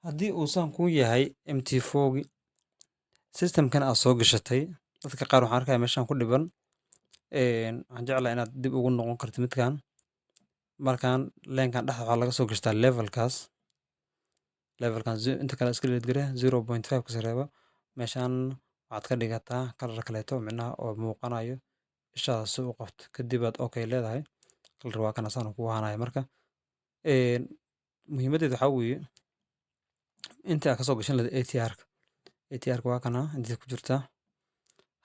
haddii uusan ku yahay MT4 systemkan aad soo gashatay, dadka qaar waxaan arkayaa meeshaan ku dhiban. Waxaan jeclahay inaad dib ugu noqon kartid midkaan. Markaan leenkan dhexda waxaa laga soo gashtaa levelkaas. Levelkan inta kale iska delete garee 0.5 ka sareeba. Meeshaan waxaad ka dhigataa kalar kaleeto micnaha oo muuqanayo ishaada si u qabto. Kadib aad okay leedahay. Kalar waa kana saan ku wahanaya marka. Muhiimadeedu waxaa weeye inta aad ka soo gashan lahayd ATR ka. ATR ka waa kana inta ku jirta.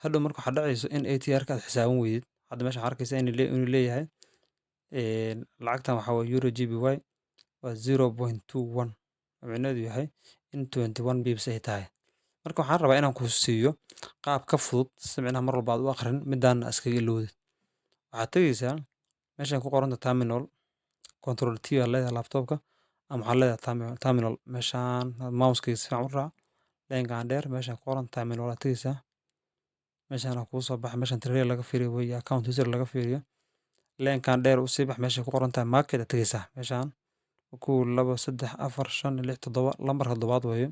Hadhow marka waxaa dhacayso in ATR ka aad xisaaban weydid. Hadda meesha waxaa arkaysaa inuu leeyahay lacagtan waxaa weeye Euro GBY waa 0.21. Micnaheedu yahay in 21 bps ay tahay. Marka waxaan rabaa inaan ku siiyo qaab ka fudud si micnaha mar walba aad u akhrin midaana iskaga ilowdid. Waxaad tagaysaa meeshaan ku qoranta terminal control T aad leedahay laptopka ama waxaad leedahay terminal meeshaan mouse-kayga si fiican u raac. Leenkaan dheer meeshaan ku qoran terminal aad tagaysaa. Meeshaan kuu soo baxa meeshaan trailer laga fiiriyo way account history laga fiiriyo. Leenkaan dheer u sii bax meesha ku qoran tahay market aad tagaysaa. Meeshaan 1 2 3 4 5 6 7 lambarka 7 weeye.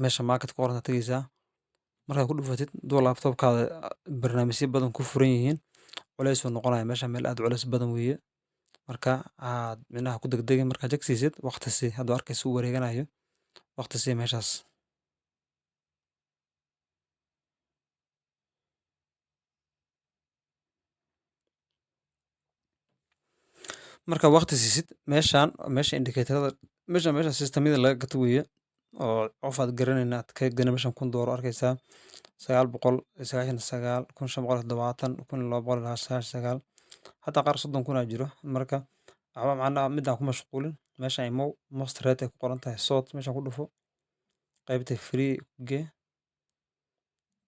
Meesha market ku qoran tahay tagaysaa. Markaad ku dhufatid duu laptopkaada barnaamijyo badan ku furan yihiin. Culays uu noqonaya meesha meel aad culays badan weeye. Marka aad micnaha ku degdegin marka jagsiisid waqti si hadda arkaysu wareeganayo waqti si meeshaas. Marka waqti siisid meesha indicator-da meesha system-yada laga gato weeye oo qof aad garanayna aad ka gana meeshan $1,000 arkaysaa 999 1570 1299 hatta qaar 30,000 aa jiro. Marka waxba macnaha midaan ku mashquulin meeshaan imow most rate ay ku qoran tahay sort meeshaan ku dhufo qaybta free gee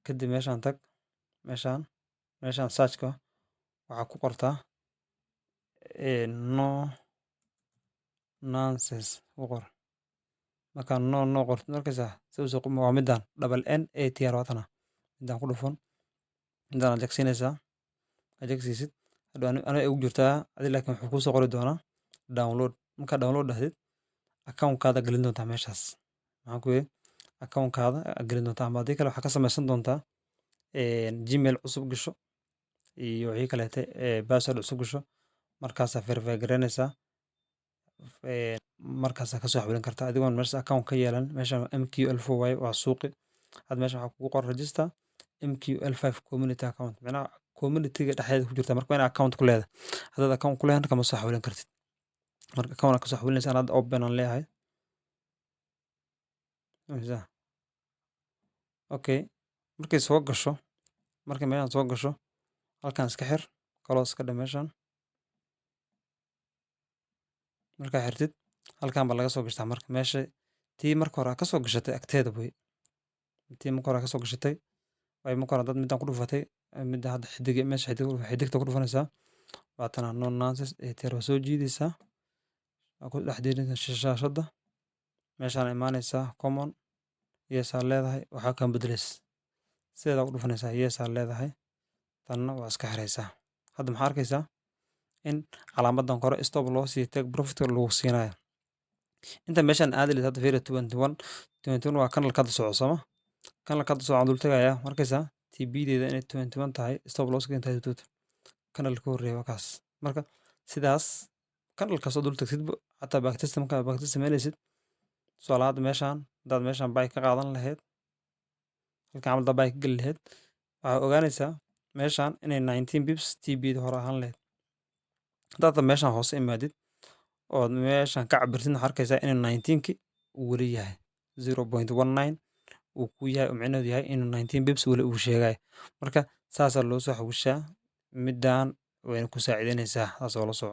kadib meeshaan tag meeshaan search-ka waxaa ku qortaa no nonsense ku qor. Marka no qortid arkaysaa soo qimo waa midaan double N ATR watana midaan ku dhufan midaan jagsiinaysaa jagsiisid hadhow ana ugu jirtaa adii laakiin wuxuu ku soo qori doonaa download. Marka download dhahdid account-kaada gelin doontaa meeshaas. Maxaan ku yeelay account-kaada gelin doontaa ama hadii kale waxaa ka samaysan doontaa Gmail cusub gasho iyo wixii kaleete password cusub gasho. Markaas verify gareynaysaa markaas ka soo xawilin kartaa adigoon meesha account ka yeelan meesha MQL4 waa suuqi had meesha waxaa kugu qoran register MQL5 community account macnaha community-ga dhexdeeda ku jirta marka waa account ku leedahay haddaad account ku leeyahay kama soo xawilin kartid marka account ka soo xawilinaysaa hadda open aan leeyahay okay markay soo gasho markay meeshaan soo gasho halkaan iska xir close ka dhig meeshaan markaa xirtid halkaan baa laga soo gashtaa marka meesha tii marka hore ka soo gashatay agteeda way tii marka hore ka soo gashatay way marka hore dad midaan ku dhufatay midda hadda xidig meesha xidigta ku dhufanaysaa waatana no nonsense ATR waa soo jiidaysaa ku dhex diirinaysaa shaashadda meeshaan imaanaysaa common yes aa leedahay waxaa kan bedelays sideeda ku dhufanaysaa yes aa leedahay tanna waa iska xiraysaa hadda maxaa arkaysaa in calaamadan kore stop loss iyo take profit lagu siinayo inta meeshaan aad leedahay hadda fiiri 21 waa kanal ka socdo sama kanal ka socdo dul tagaya markaysaa TB-deeda inay 21 tahay stop loss ka tahay kanal ka horeeya kaas marka sidaas kanal ka soo dul tagsid hatta backtest marka backtest sameynaysid su'aalaha meeshaan dad meeshaan bay ka qaadan lahayd halka amal dabay ka gali lahayd waxaa ogaanaysaa meeshaan inay 19 bps TB-da hore ahaan lahayd hadda meeshaan hoose imaadid oo meeshaan ka cabirtin waxaa arkaysaa in 19-ki uu weli yahay 0.19 uu ku yahay micnaheedu yahay in 19 bps weli uu sheegay marka saasaa loo soo xawishaa midaan wayna ku saacideynaysaa saas oo la soo